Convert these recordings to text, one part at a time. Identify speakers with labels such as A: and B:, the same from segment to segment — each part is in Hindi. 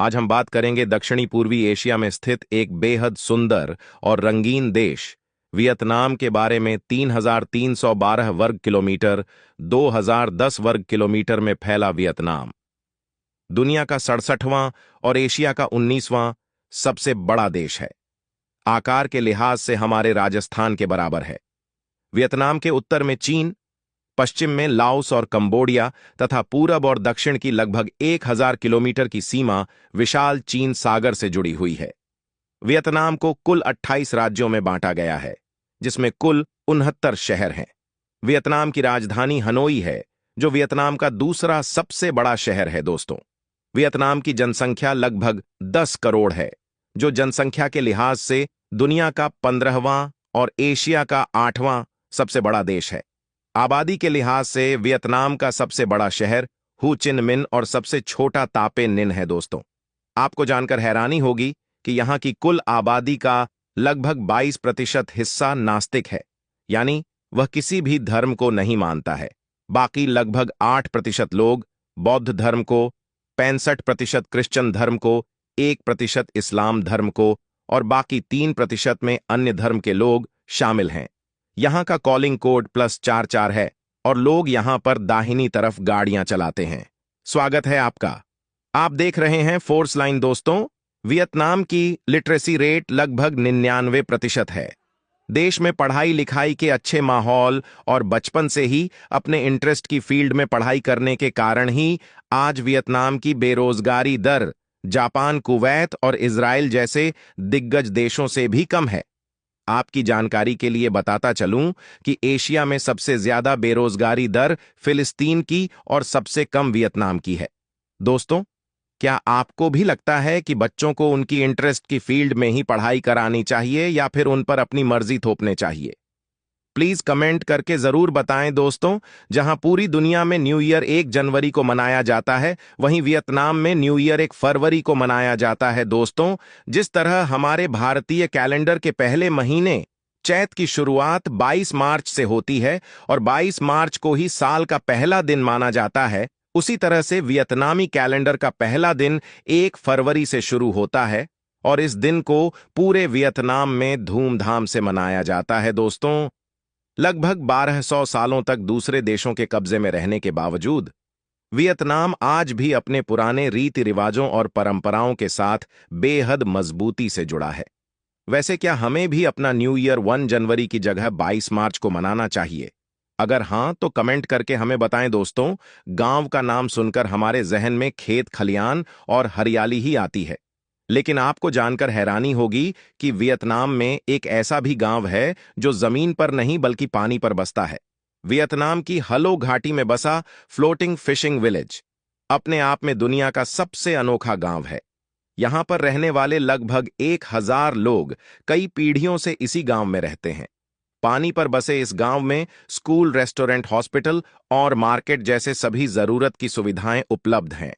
A: आज हम बात करेंगे दक्षिणी पूर्वी एशिया में स्थित एक बेहद सुंदर और रंगीन देश वियतनाम के बारे में। 3,312 वर्ग किलोमीटर 2010 वर्ग किलोमीटर में फैला वियतनाम दुनिया का 67वां और एशिया का 19वां सबसे बड़ा देश है। आकार के लिहाज से हमारे राजस्थान के बराबर है। वियतनाम के उत्तर में चीन, पश्चिम में लाओस और कंबोडिया तथा पूरब और दक्षिण की लगभग 1,000 किलोमीटर की सीमा विशाल चीन सागर से जुड़ी हुई है। वियतनाम को कुल 28 राज्यों में बांटा गया है, जिसमें कुल 69 शहर हैं। वियतनाम की राजधानी हनोई है, जो वियतनाम का दूसरा सबसे बड़ा शहर है। दोस्तों, वियतनाम की जनसंख्या लगभग 10 करोड़ है, जो जनसंख्या के लिहाज से दुनिया का 15वां और एशिया का 8वां सबसे बड़ा देश है। आबादी के लिहाज से वियतनाम का सबसे बड़ा शहर हो चिन मिन्ह और सबसे छोटा तापे निन है। दोस्तों, आपको जानकर हैरानी होगी कि यहाँ की कुल आबादी का लगभग 22% हिस्सा नास्तिक है, यानी वह किसी भी धर्म को नहीं मानता है। बाकी लगभग 8% लोग बौद्ध धर्म को, 65% क्रिश्चियन धर्म को, 1% इस्लाम धर्म को और बाकी 3% में अन्य धर्म के लोग शामिल हैं। यहाँ का कॉलिंग कोड +44 है और लोग यहाँ पर दाहिनी तरफ गाड़ियां चलाते हैं। स्वागत है आपका। आप देख रहे हैं फोर्स लाइन। दोस्तों, वियतनाम की लिटरेसी रेट लगभग 99% है। देश में पढ़ाई लिखाई के अच्छे माहौल और बचपन से ही अपने इंटरेस्ट की फील्ड में पढ़ाई करने के कारण ही आज वियतनाम की बेरोजगारी दर जापान, कुवैत और इजराइल जैसे दिग्गज देशों से भी कम है। आपकी जानकारी के लिए बताता चलूं कि एशिया में सबसे ज्यादा बेरोजगारी दर फिलिस्तीन की और सबसे कम वियतनाम की है। दोस्तों, क्या आपको भी लगता है कि बच्चों को उनकी इंटरेस्ट की फील्ड में ही पढ़ाई करानी चाहिए या फिर उन पर अपनी मर्जी थोपने चाहिए? प्लीज कमेंट करके जरूर बताएं। दोस्तों, जहां पूरी दुनिया में न्यू ईयर 1 जनवरी को मनाया जाता है, वहीं वियतनाम में न्यू ईयर 1 फरवरी को मनाया जाता है। दोस्तों, जिस तरह हमारे भारतीय कैलेंडर के पहले महीने चैत की शुरुआत 22 मार्च से होती है और 22 मार्च को ही साल का पहला दिन माना जाता है, उसी तरह से वियतनामी कैलेंडर का पहला दिन 1 फरवरी से शुरू होता है और इस दिन को पूरे वियतनाम में धूमधाम से मनाया जाता है। दोस्तों, लगभग 1200 सालों तक दूसरे देशों के कब्जे में रहने के बावजूद वियतनाम आज भी अपने पुराने रीति रिवाजों और परंपराओं के साथ बेहद मजबूती से जुड़ा है। वैसे क्या हमें भी अपना न्यू ईयर 1 जनवरी की जगह 22 मार्च को मनाना चाहिए? अगर हां, तो कमेंट करके हमें बताएं। दोस्तों, गांव का नाम सुनकर हमारे जहन में खेत खलियान और हरियाली ही आती है, लेकिन आपको जानकर हैरानी होगी कि वियतनाम में एक ऐसा भी गांव है जो जमीन पर नहीं बल्कि पानी पर बसता है। वियतनाम की हलो घाटी में बसा फ्लोटिंग फिशिंग विलेज अपने आप में दुनिया का सबसे अनोखा गांव है। यहां पर रहने वाले लगभग 1,000 लोग कई पीढ़ियों से इसी गांव में रहते हैं। पानी पर बसे इस गांव में स्कूल, रेस्टोरेंट, हॉस्पिटल और मार्केट जैसे सभी जरूरत की सुविधाएं उपलब्ध हैं।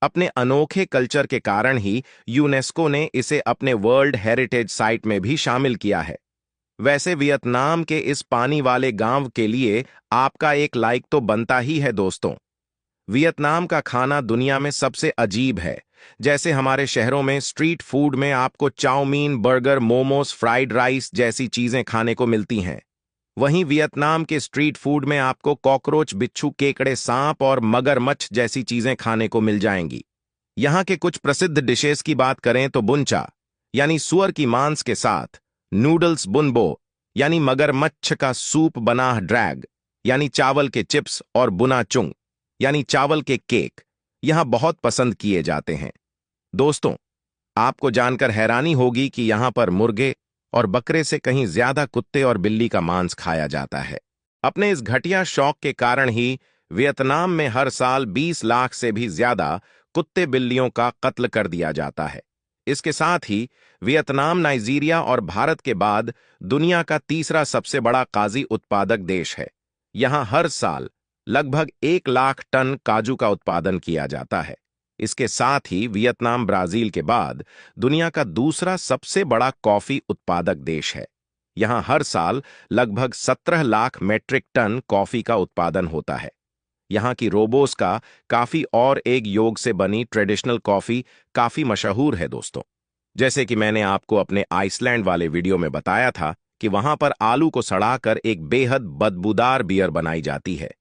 A: अपने अनोखे कल्चर के कारण ही यूनेस्को ने इसे अपने वर्ल्ड हेरिटेज साइट में भी शामिल किया है। वैसे वियतनाम के इस पानी वाले गांव के लिए आपका एक लाइक तो बनता ही है। दोस्तों, वियतनाम का खाना दुनिया में सबसे अजीब है। जैसे हमारे शहरों में स्ट्रीट फूड में आपको chowmein, burger, momos, fried rice जैसी चीजें खाने को मिलती हैं, वहीं वियतनाम के स्ट्रीट फूड में आपको कॉकरोच, बिच्छू, केकड़े, सांप और मगरमच्छ जैसी चीजें खाने को मिल जाएंगी। यहाँ के कुछ प्रसिद्ध डिशेस की बात करें तो बुनचा यानी सुअर की मांस के साथ नूडल्स, बुनबो यानी मगरमच्छ का सूप बना ड्रैग यानी चावल के चिप्स और बुना चुंग यानी चावल के केक यहाँ बहुत पसंद किए जाते हैं। दोस्तों, आपको जानकर हैरानी होगी कि यहाँ पर मुर्गे और बकरे से कहीं ज्यादा कुत्ते और बिल्ली का मांस खाया जाता है। अपने इस घटिया शौक के कारण ही वियतनाम में हर साल 20 लाख से भी ज्यादा कुत्ते बिल्लियों का कत्ल कर दिया जाता है। इसके साथ ही वियतनाम नाइजीरिया और भारत के बाद दुनिया का तीसरा सबसे बड़ा काजू उत्पादक देश है। यहाँ हर साल लगभग 1 लाख टन काजू का उत्पादन किया जाता है। इसके साथ ही वियतनाम ब्राजील के बाद दुनिया का दूसरा सबसे बड़ा कॉफी उत्पादक देश है। यहाँ हर साल लगभग 17 लाख मेट्रिक टन कॉफी का उत्पादन होता है। यहाँ की रोबोस्का काफी और एक योग से बनी ट्रेडिशनल कॉफी काफी मशहूर है दोस्तों। जैसे कि मैंने आपको अपने आइसलैंड वाले वीडियो में बताया था कि वहां पर आलू को सड़ाकर एक बेहद बदबूदार बियर बनाई जाती है।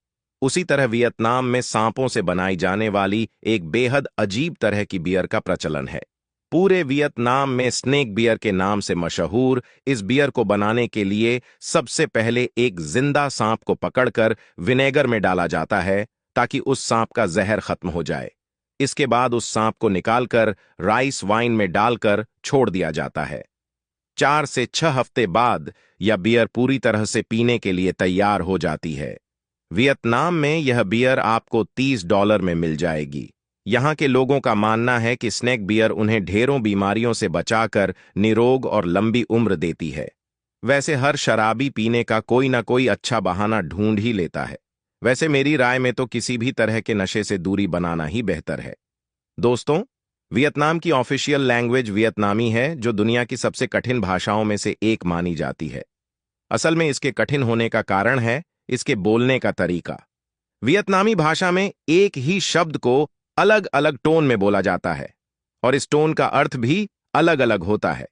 A: उसी तरह वियतनाम में सांपों से बनाई जाने वाली एक बेहद अजीब तरह की बियर का प्रचलन है। पूरे वियतनाम में स्नेक बियर के नाम से मशहूर इस बियर को बनाने के लिए सबसे पहले एक जिंदा सांप को पकड़कर विनेगर में डाला जाता है ताकि उस सांप का जहर खत्म हो जाए। इसके बाद उस सांप को निकालकर राइस वाइन में डालकर छोड़ दिया जाता है। 4 से 6 हफ्ते बाद यह बियर पूरी तरह से पीने के लिए तैयार हो जाती है। वियतनाम में यह बियर आपको $30 में मिल जाएगी। यहाँ के लोगों का मानना है कि स्नेक बियर उन्हें ढेरों बीमारियों से बचाकर निरोग और लंबी उम्र देती है। वैसे हर शराबी पीने का कोई ना कोई अच्छा बहाना ढूंढ ही लेता है। वैसे मेरी राय में तो किसी भी तरह के नशे से दूरी बनाना ही बेहतर है। दोस्तों, वियतनाम की ऑफिशियल लैंग्वेज वियतनामी है, जो दुनिया की सबसे कठिन भाषाओं में से एक मानी जाती है। असल में इसके कठिन होने का कारण है इसके बोलने का तरीका। वियतनामी भाषा में एक ही शब्द को अलग अलग टोन में बोला जाता है और इस टोन का अर्थ भी अलग अलग होता है।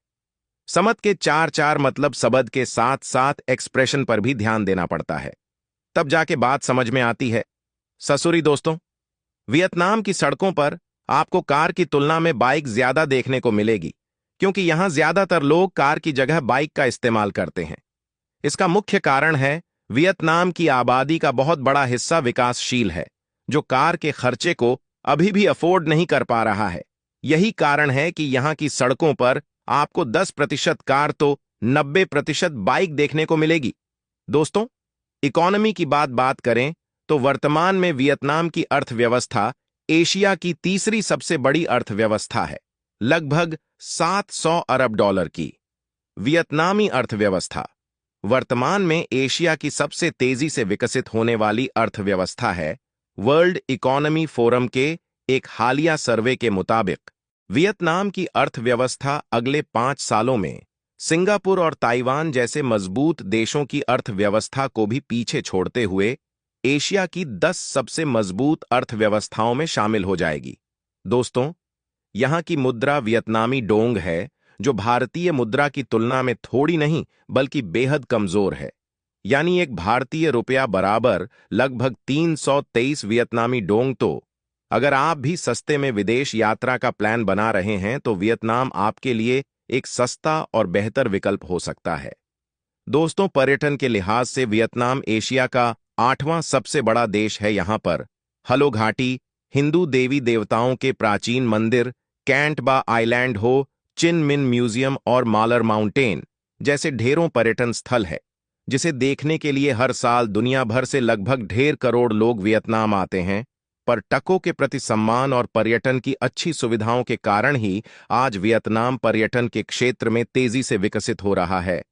A: समझ के चार चार मतलब शब्द के साथ साथ एक्सप्रेशन पर भी ध्यान देना पड़ता है, तब जाके बात समझ में आती है। ससुरी दोस्तों, वियतनाम की सड़कों पर आपको कार की तुलना में बाइक ज्यादा देखने को मिलेगी, क्योंकि यहां ज्यादातर लोग कार की जगह बाइक का इस्तेमाल करते हैं। इसका मुख्य कारण है वियतनाम की आबादी का बहुत बड़ा हिस्सा विकासशील है, जो कार के खर्चे को अभी भी अफोर्ड नहीं कर पा रहा है। यही कारण है कि यहां की सड़कों पर आपको 10% कार तो 90% बाइक देखने को मिलेगी। दोस्तों, इकोनॉमी की बात करें तो वर्तमान में वियतनाम की अर्थव्यवस्था एशिया की तीसरी सबसे बड़ी अर्थव्यवस्था है, लगभग $700 अरब की। वियतनामी अर्थव्यवस्था वर्तमान में एशिया की सबसे तेजी से विकसित होने वाली अर्थव्यवस्था है। वर्ल्ड इकोनॉमी फोरम के एक हालिया सर्वे के मुताबिक वियतनाम की अर्थव्यवस्था अगले 5 सालों में सिंगापुर और ताइवान जैसे मजबूत देशों की अर्थव्यवस्था को भी पीछे छोड़ते हुए एशिया की 10 सबसे मजबूत अर्थव्यवस्थाओं में शामिल हो जाएगी। दोस्तों, यहां की मुद्रा वियतनामी डोंग है, जो भारतीय मुद्रा की तुलना में थोड़ी नहीं बल्कि बेहद कमजोर है। यानी एक भारतीय रुपया बराबर लगभग 323 वियतनामी डोंग। तो अगर आप भी सस्ते में विदेश यात्रा का प्लान बना रहे हैं तो वियतनाम आपके लिए एक सस्ता और बेहतर विकल्प हो सकता है। दोस्तों, पर्यटन के लिहाज से वियतनाम एशिया का 8वां सबसे बड़ा देश है। यहां पर हलो घाटी, हिंदू देवी देवताओं के प्राचीन मंदिर, कैंट बा आइलैंड हो, चिन मिन म्यूजियम और मालर माउंटेन जैसे ढेरों पर्यटन स्थल है, जिसे देखने के लिए हर साल दुनिया भर से लगभग 1.5 करोड़ लोग वियतनाम आते हैं। पर्यटकों के प्रति सम्मान और पर्यटन की अच्छी सुविधाओं के कारण ही आज वियतनाम पर्यटन के क्षेत्र में तेजी से विकसित हो रहा है।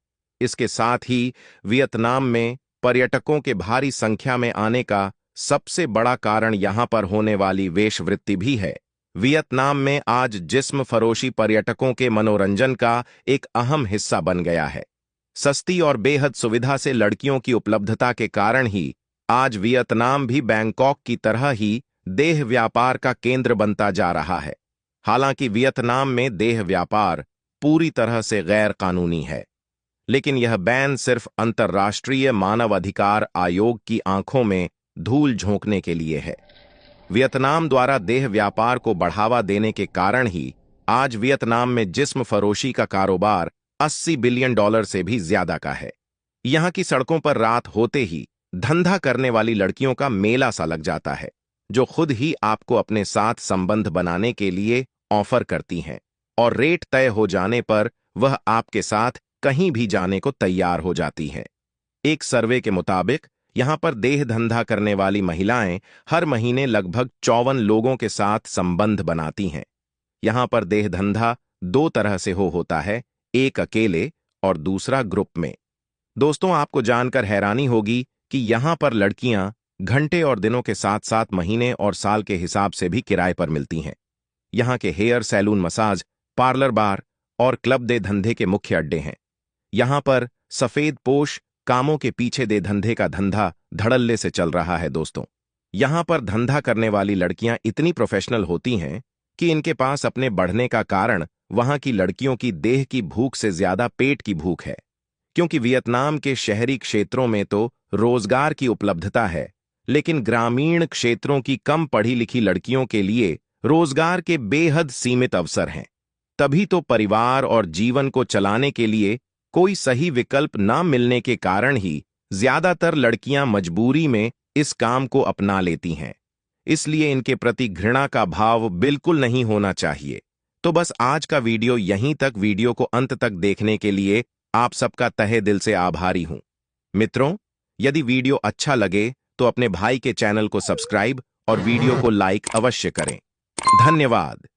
A: इसके साथ ही वियतनाम में पर्यटकों के भारी संख्या में आने का सबसे बड़ा कारण यहां पर होने वाली वेशवृत्ति भी है। वियतनाम में आज जिस्म फरोशी पर्यटकों के मनोरंजन का एक अहम हिस्सा बन गया है। सस्ती और बेहद सुविधा से लड़कियों की उपलब्धता के कारण ही आज वियतनाम भी बैंकॉक की तरह ही देह व्यापार का केंद्र बनता जा रहा है। हालांकि वियतनाम में देह व्यापार पूरी तरह से गैर कानूनी है, लेकिन यह बैन सिर्फ अंतर्राष्ट्रीय मानव अधिकार आयोग की आंखों में धूल झोंकने के लिए है। वियतनाम द्वारा देह व्यापार को बढ़ावा देने के कारण ही आज वियतनाम में जिस्म फरोशी का कारोबार $80 बिलियन से भी ज्यादा का है। यहां की सड़कों पर रात होते ही धंधा करने वाली लड़कियों का मेला सा लग जाता है, जो खुद ही आपको अपने साथ संबंध बनाने के लिए ऑफर करती हैं और रेट तय हो जाने पर वह आपके साथ कहीं भी जाने को तैयार हो जाती हैं। एक सर्वे के मुताबिक यहां पर देह धंधा करने वाली महिलाएं हर महीने लगभग 54 लोगों के साथ संबंध बनाती हैं। यहां पर देह धंधा 2 तरह से होता है, एक अकेले और दूसरा ग्रुप में। दोस्तों, आपको जानकर हैरानी होगी कि यहां पर लड़कियां घंटे और दिनों के साथ साथ महीने और साल के हिसाब से भी किराए पर मिलती हैं। यहां के हेयर सैलून, मसाज पार्लर, बार और क्लब दे धंधे के मुख्य अड्डे हैं। यहां पर सफेद पोश कामों के पीछे दे धंधे का धंधा धड़ल्ले से चल रहा है। दोस्तों, यहाँ पर धंधा करने वाली लड़कियां इतनी प्रोफेशनल होती हैं कि इनके पास अपने बढ़ने का कारण वहां की लड़कियों की देह की भूख से ज्यादा पेट की भूख है। क्योंकि वियतनाम के शहरी क्षेत्रों में तो रोजगार की उपलब्धता है, लेकिन ग्रामीण क्षेत्रों की कम पढ़ी लिखी लड़कियों के लिए रोजगार के बेहद सीमित अवसर हैं। तभी तो परिवार और जीवन को चलाने के लिए कोई सही विकल्प ना मिलने के कारण ही ज्यादातर लड़कियां मजबूरी में इस काम को अपना लेती हैं। इसलिए इनके प्रति घृणा का भाव बिल्कुल नहीं होना चाहिए। तो बस आज का वीडियो यहीं तक। वीडियो को अंत तक देखने के लिए आप सबका तहे दिल से आभारी हूं। मित्रों, यदि वीडियो अच्छा लगे तो अपने भाई के चैनल को सब्सक्राइब और वीडियो को लाइक अवश्य करें। धन्यवाद।